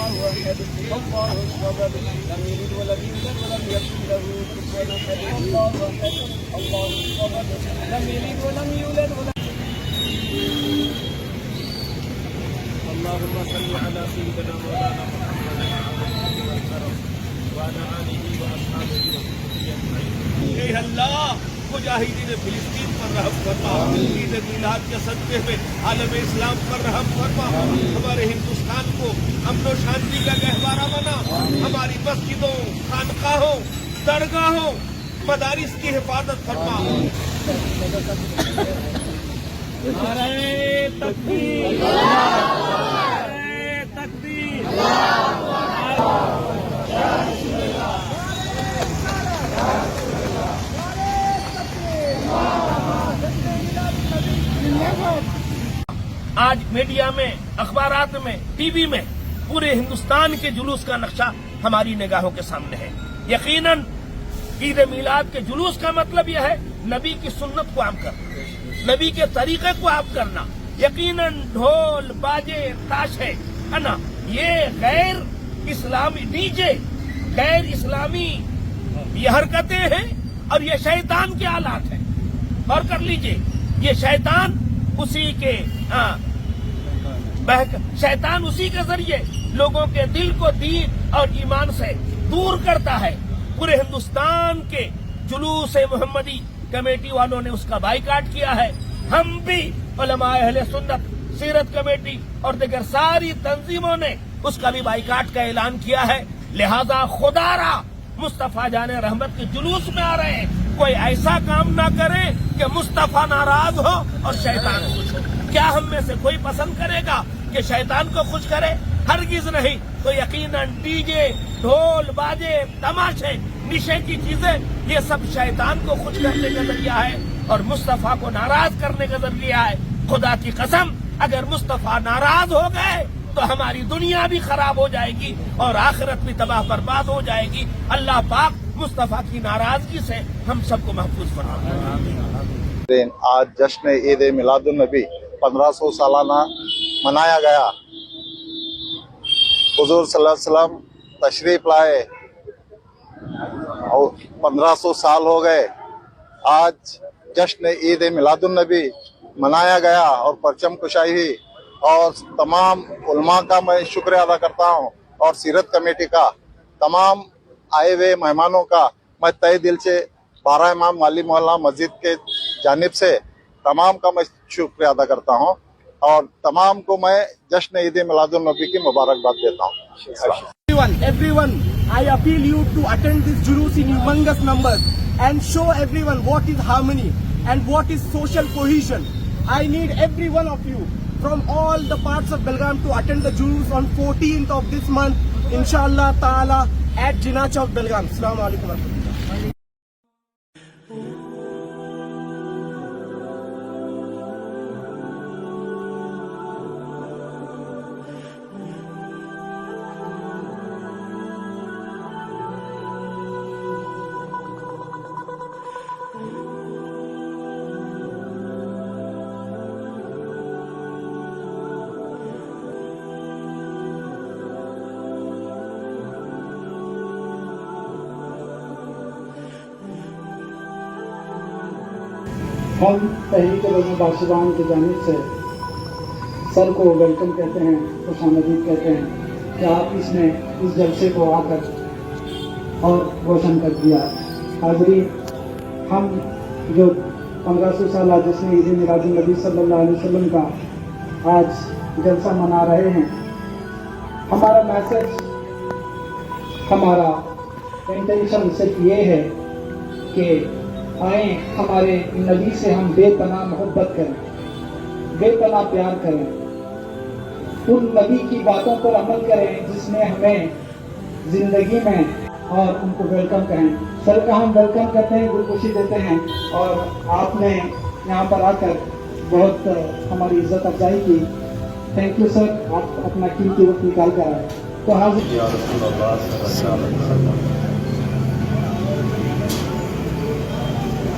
أحد الله الصمد لم يلد ولم يولد ولم يكن له كفوا أحد الله أحد الله الصمد لم يلد ولم يولد ولم اللهم صل على سيدنا مولانا محمد وعلى آله وأصحابه اے اللہ مجاہدین فلسطین پر رحم فرما، عید میلاد کے صدقے میں عالم اسلام پر رحم فرما، ہمارے ہندوستان کو امن و شانتی کا گہوارہ بنا، ہماری مسجدوں، خانقاہوں، درگاہوں، مدارس کی حفاظت فرما۔ نعرہ تکبیر، نعرہ تکبیر، آج میڈیا میں، اخبارات میں، ٹی وی میں پورے ہندوستان کے جلوس کا نقشہ ہماری نگاہوں کے سامنے ہے۔ یقیناً عید میلاد کے جلوس کا مطلب یہ ہے نبی کی سنت کو عام کرنا، نبی کے طریقے کو عام کرنا۔ یقیناً ڈھول، باجے، تاشے ہے نا، یہ غیر اسلامی ڈیجے، غیر اسلامی یہ حرکتیں ہیں اور یہ شیطان کے آلات ہیں۔ اور کر لیجئے، یہ شیطان اسی کے ذریعے لوگوں کے دل کو دین اور ایمان سے دور کرتا ہے۔ پورے ہندوستان کے جلوس محمدی کمیٹی والوں نے اس کا بائیکاٹ کیا ہے۔ ہم بھی علماء اہل سنت، سیرت کمیٹی اور دیگر ساری تنظیموں نے اس کا بھی بائیکاٹ کا اعلان کیا ہے۔ لہذا خدا را مصطفیٰ جان رحمت کے جلوس میں آ رہے ہیں، کوئی ایسا کام نہ کرے کہ مصطفیٰ ناراض ہو اور شیطان خوش ہو۔ کیا ہم میں سے کوئی پسند کرے گا کہ شیطان کو خوش کرے؟ ہرگز نہیں۔ تو یقیناً ڈی جے، ڈھول، باجے، تماشے، نشے کی چیزیں، یہ سب شیطان کو خوش کرنے کا ذریعہ ہے اور مصطفیٰ کو ناراض کرنے کا ذریعہ ہے۔ خدا کی قسم، اگر مصطفیٰ ناراض ہو گئے تو ہماری دنیا بھی خراب ہو جائے گی اور آخرت بھی تباہ برباد ہو جائے گی۔ اللہ پاک مصطفیٰ کی ناراضگی سے ہم سب کو محفوظ فرمائے۔ آج جشن عید میلاد النبی 1500 سالانہ منایا گیا۔ حضور صلی اللہ علیہ وسلم تشریف لائے اور 1500 سال ہو گئے۔ آج جشن عید میلاد النبی منایا گیا اور پرچم کشائی ہوئی، اور تمام علماء کا میں شکریہ ادا کرتا ہوں اور سیرت کمیٹی کا، تمام آئے ہوئے مہمانوں کا میں تہ دل سے 12 امام والی محلہ مسجد کے جانب سے تمام کا میں شکریہ ادا کرتا ہوں، اور تمام کو میں جشن عید میلاد النبی کی مبارکباد دیتا ہوں۔ Everyone, I appeal you to attend this julus in humongous numbers and show everyone what is harmony and what is social cohesion. I need every one of you from all the parts of Belgaum to attend the julus on 14th of this month, inshallah ta'ala, at Jinnah Chowk, Belgaum. Assalamu alaikum wa rahmatullah. ہم تحریک بزم باشندگان کی جانب سے سر کو welcome کہتے ہیں، خوش آمدید کہتے ہیں کہ آپ اس نے اس جلسے کو آ کر اور روشن کر دیا۔ حاضرین، ہم جو 1500 سالہ جشن عید میلاد النبی صلی اللہ علیہ وسلم کا آج جلسہ منا رہے ہیں، ہمارا میسج، ہمارا انٹینشن صرف یہ ہے کہ آئیں ہمارے نبی سے ہم بے پناہ محبت کریں، بے پناہ پیار کریں، ان نبی کی باتوں پر عمل کریں جس نے ہمیں زندگی میں، اور ان کو ویلکم کہیں۔ سر کا ہم ویلکم کرتے ہیں، گلگوشی دیتے ہیں، اور آپ نے یہاں پر آ کر بہت ہماری عزت افزائی کی۔ تھینک یو سر، آپ اپنا قیمتی وقت نکال کر آئے۔ تو حاضر یا رسول اللہ صلی اللہ علیہ وسلم،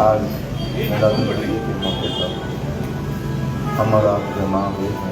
آج میلاد النبی کے موقع پر ہم اور آپ جمع ہوئے ہیں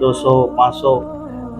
200, 500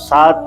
7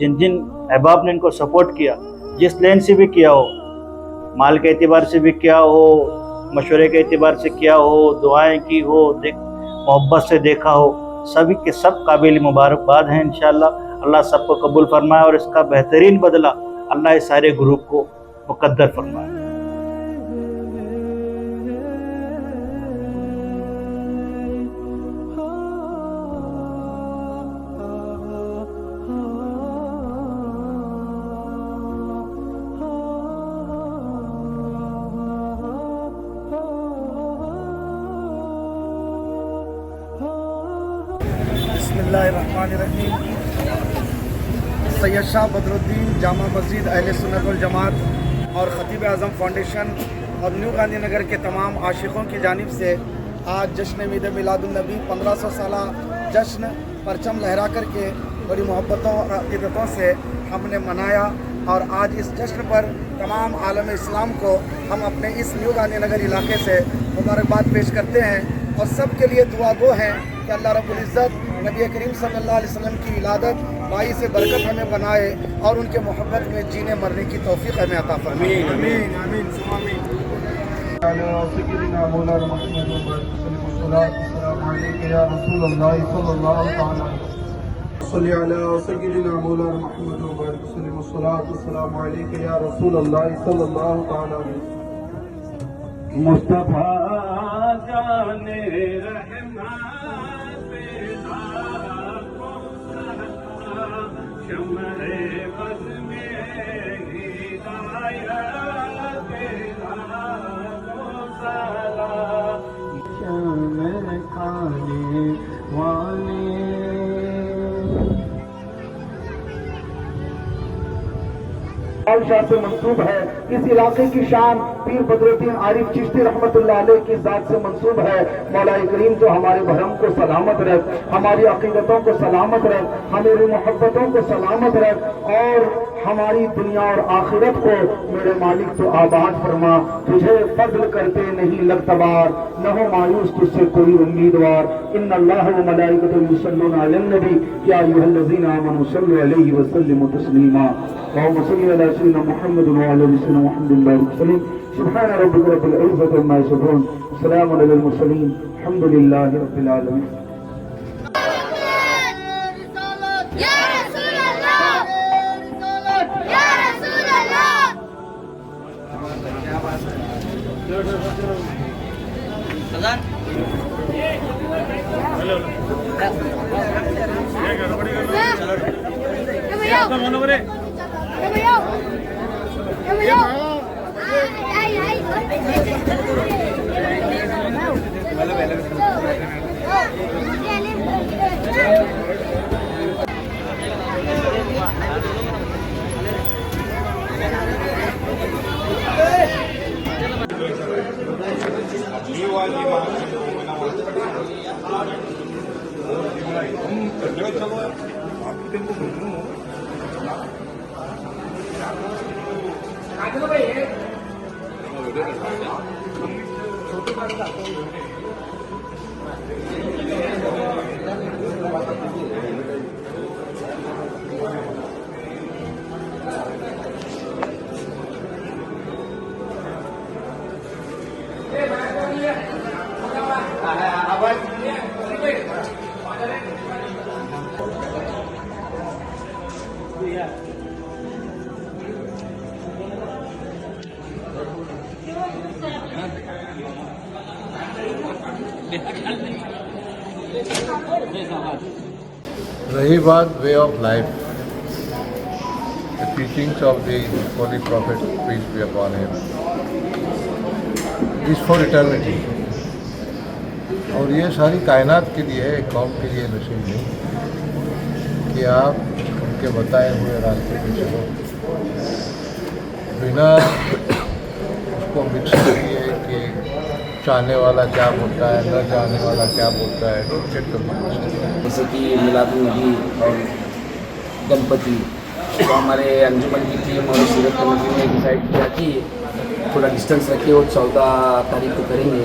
جن جن احباب نے ان کو سپورٹ کیا، جس لین سے بھی کیا ہو، مال کے اعتبار سے بھی کیا ہو، مشورے کے اعتبار سے کیا ہو، دعائیں کی ہو، محبت سے دیکھا ہو، سبھی کے سب قابل مبارکباد ہیں انشاءاللہ۔ اللہ سب کو قبول فرمائے اور اس کا بہترین بدلہ اللہ اس سارے گروپ کو مقدر فرمائے۔ بسم اللہ الرحمن الرحیم۔ سید شاہ بدر الدین جامع مسجد اہل سنت والجماعت اور خطیب اعظم فاؤنڈیشن اور نیو گاندھی نگر کے تمام عاشقوں کی جانب سے آج جشن عید میلاد النبی 1500 سالہ جشن پرچم لہرا کر کے بڑی محبتوں اور عقیدتوں سے ہم نے منایا، اور آج اس جشن پر تمام عالم اسلام کو ہم اپنے اس نیو گاندھی نگر علاقے سے مبارکباد پیش کرتے ہیں، اور سب کے لیے دعا گو ہیں کہ اللہ رب العزت نبی کریم صلی اللہ علیہ وسلم کی ولادت باعث برکت ہمیں بنائے اور ان کے محبت میں جینے مرنے کی توفیق ہمیں عطا فرمائے۔ آمین آمین آمین۔ سيدنا مولانا محمد والصلاة والسلام عليك يا رسول الله صلى الله تعالى صل على سيدنا مولانا محمد وبارك وسلم والصلاة والسلام عليك يا رسول الله صلى الله تعالى مصطفیٰ جان رحمت شمع بز میں ہدایت شمع کھانے والے شاہ سے منسوب ہے، اس علاقے کی شان پیر بدر الدین عارف چشتی رحمت اللہ علیہ کی ذات سے منسوب ہے۔ مولا کریم تو ہمارے بھرم کو سلامت رکھ، ہماری عقیدتوں کو سلامت رکھ، ہماری محبتوں کو سلامت رکھ، اور ہماری دنیا اور آخرت کو میرے مالک تو آباد فرما۔ تجھے فضل کرتے نہیں لگتا بار، نہ ہو مایوس تجھ سے کوئی امیدوار۔ ان اللہ و ملائکۃ یصلون علی النبی یا ایھا الذین آمنوا صلوا علیہ وسلموا تسلیما۔ اللهم صل على سيدنا محمد وعلى ال سيدنا محمد وبارك وسلم۔ سبحان ربك رب العزة عما يصفون، وسلام على المرسلين، الحمد لله رب العالمين۔ یا رسول اللہ، یا رسول اللہ۔ رہی بات way of life, the teachings of the Holy Prophet, peace be upon him, is for eternity. اور یہ ساری کائنات کے لیے ہے، ایک قوم کے لیے نصیب نہیں کہ آپ ان کے بتائے ہوئے راستے پہ چلو بنا اس کو مکس کیے کہ چاہنے والا کیا بولتا ہے، نہ چاہنے والا کیا بولتا ہے، ڈونٹ گیٹ کنفیوزڈ۔ جیسے کہ میلاد النبی اور گنپتی تو ہمارے انجمن کی ٹیم اور سیرت کمیٹی نے ڈیسائڈ کیا کہ تھوڑا ڈسٹینس رکھے اور 14 تاریخ کو کریں گے،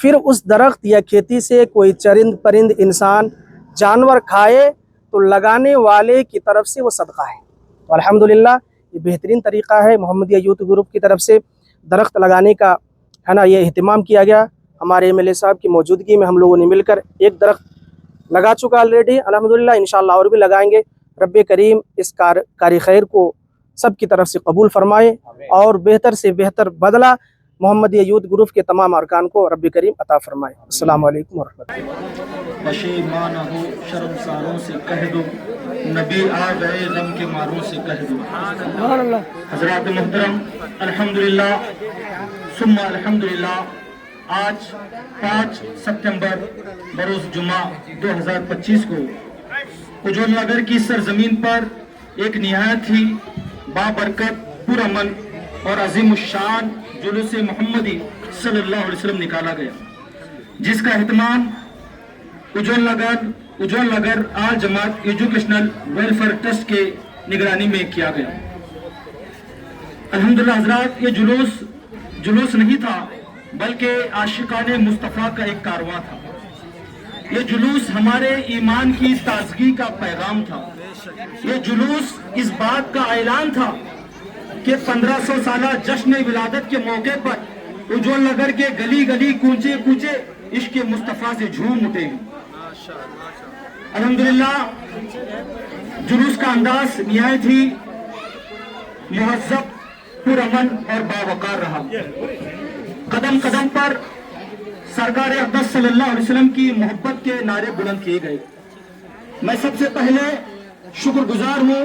پھر اس درخت یا کھیتی سے کوئی چرند پرند انسان جانور کھائے تو لگانے والے کی طرف سے وہ صدقہ ہے. تو الحمدللہ یہ بہترین طریقہ ہے. محمدیہ یوتھ گروپ کی طرف سے درخت لگانے کا ہے نا یہ اہتمام کیا گیا. ہمارے ایم ایل اے صاحب کی موجودگی میں ہم لوگوں نے مل کر ایک درخت لگا چکا آلریڈی. الحمدللہ انشاءاللہ اور بھی لگائیں گے. رب کریم اس کاری خیر کو سب کی طرف سے قبول فرمائے اور بہتر سے بہتر بدلہ محمدیہ یوتھ گروپ کے تمام ارکان کو رب کریم عطا فرمائے. السلام علیکم ورحمۃ اللہ. پشیمانہ ہو شرمساروں سے کہہ دو، نبی آ گئے غم کے ماروں سے کہہ دو. حضرات محترم، الحمدللہ ثم الحمدللہ، آج 5 ستمبر بروز جمعہ 2025 کو اجول نگر کی سرزمین پر ایک نہایت ہی بابرکت، پرامن اور عظیم الشان جلوس محمدی صلی اللہ علیہ وسلم نکالا گیا، جس کا اہتمام اجول نگر آل جماعت ایجوکیشنل ویلفیئر ٹرسٹ کے نگرانی میں کیا گیا. الحمدللہ حضرات، یہ جلوس نہیں تھا بلکہ عاشقان مصطفیٰ کا ایک کارواں تھا. یہ جلوس ہمارے ایمان کی تازگی کا پیغام تھا. یہ جلوس اس بات کا اعلان تھا کہ 1500 سالہ جشن ولادت کے موقع پر اجول نگر کے گلی گلی کوچے کوچے عشق مصطفیٰ سے جھوم اٹھے ہیں. الحمدللہ جلوس کا انداز نہایت ہی مہذب، پرامن اور باوقار رہا. قدم قدم پر سرکار اقدس صلی اللہ علیہ وسلم کی محبت کے نعرے بلند کیے گئے. میں سب سے پہلے شکر گزار ہوں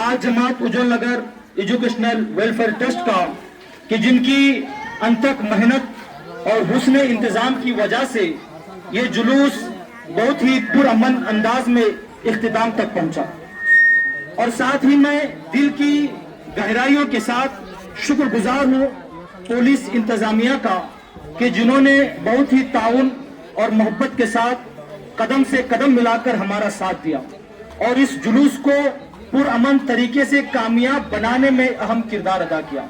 آج جماعت اجول نگر ایجوکیشنل ویلفیئر ٹرسٹ کا کہ جن کی انتھک محنت اور حسن انتظام کی وجہ سے یہ جلوس بہت ہی پرامن انداز میں اختتام تک پہنچا. اور ساتھ ہی میں دل کی گہرائیوں کے ساتھ شکر گزار ہوں پولیس انتظامیہ کا کہ جنہوں نے بہت ہی تعاون اور محبت کے ساتھ قدم سے قدم ملا کر ہمارا ساتھ دیا اور اس جلوس کو پرامن طریقے سے کامیاب بنانے میں اہم کردار ادا کیا.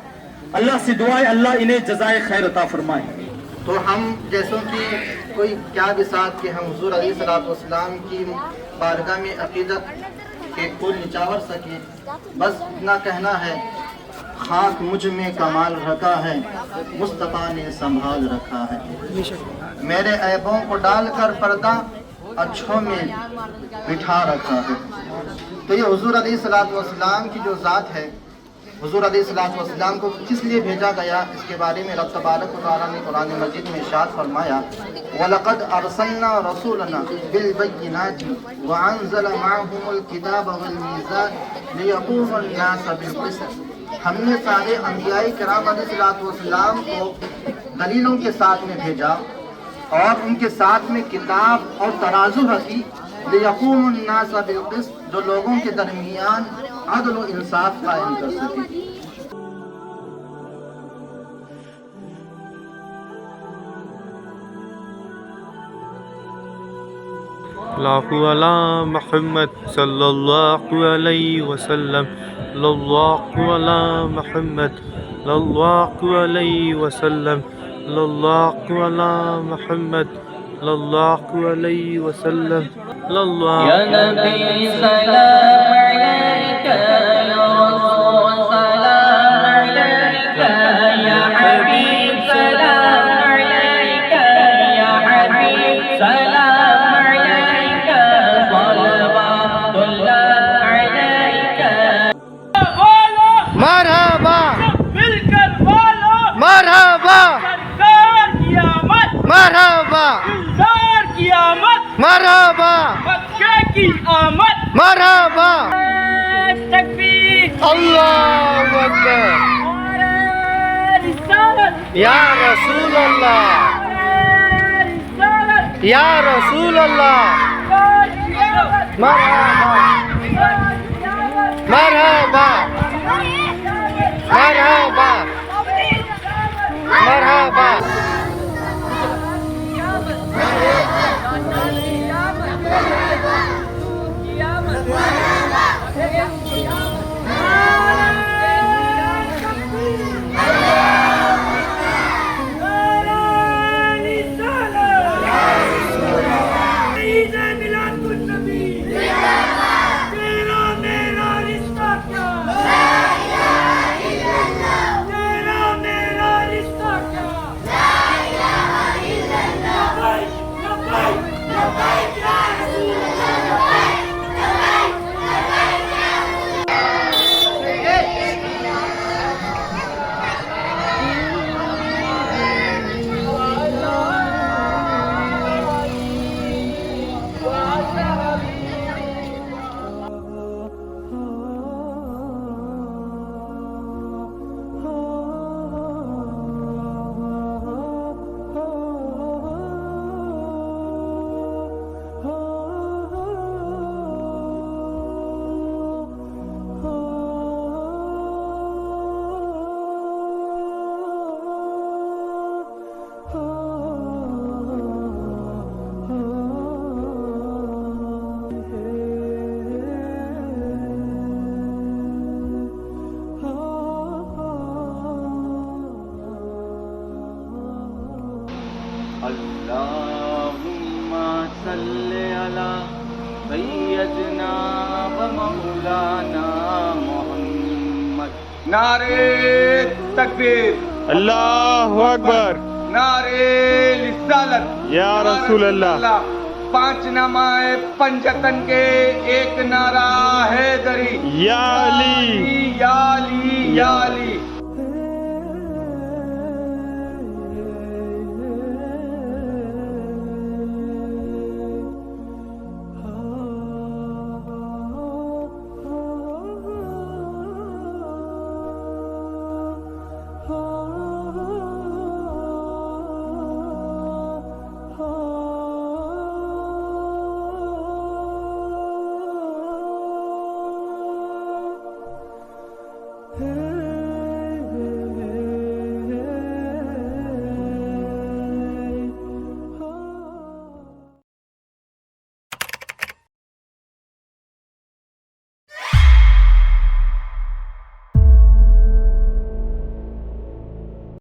اللہ سے دعا ہے اللہ انہیں جزائے خیر عطا فرمائے. تو ہم جیسوں کی کوئی کیا بساط کہ ہم حضور علیہ الصلوۃ والسلام کی بارگاہ میں عقیدت کے پھول نچاور سکیں. بس اتنا کہنا ہے، خاک مجھ میں کمال رکھا ہے، مصطفیٰ نے سنبھال رکھا ہے. میرے عیبوں کو ڈال کر پردہ اچھوں میں بٹھا رکھا ہے. تو یہ حضور علیہ الصلوۃ والسلام کی جو ذات ہے، حضور علیہ الصلوۃ والسلام کو کس لیے بھیجا گیا، اس کے بارے میں رب تبارک و تعالیٰ نے قرآن مجید میں ارشاد فرمایا، وَلَقَدْ أَرْسَلْنَا رَسُولَنَا بِالْبَيِّنَاتِ وَأَنزَلَ مَعَهُمُ الْكِتَابَ وَالْمِيزَانَ لِيَقُومَ النَّاسَ بِالْقِسْطِ. ہم نے سارے انبیاء کرام علیہ الصلوۃ والسلام کو دلیلوں کے ساتھ میں بھیجا اور ان کے ساتھ میں کتاب اور ترازو رکھی، لِيَقُومُ النَّاسَ بِالْقِسْطِ، جو لوگوں کے درمیان عدل و انصاف قائم کر سکے. اللہ علی محمد صلی اللہ علیہ وسلم، اللہ علی محمد صلی اللہ علیہ وسلم، اللہ علی محمد صلی اللہ علیہ وسلم. یا نبی سلام علیکہ، یا رسول سلام علیکہ، یا حبیب سلام علیکہ، یا حبیب سلام علیکہ، صلوات اللہ علیکہ. مرحبا مل کر بولو مرحبا سرکار کی آمد، مرحبا دلدار کی آمد، مرحبا مکہ کی آمد. مرحبا تکبیر، اللہ اکبر. رسالت، یا رسول اللہ، رسالت، یا رسول اللہ. مرحبا مرحبا مرحبا مرحبا. صلی علی سیدنا و مولانا محمد. نعرے تکبیر، اللہ اکبر، نعرے رسالت، یا رسول اللہ. 5 نامہ پنجتن کے ایک نعرہ حیدری، یا علی، یا علی، یا علی.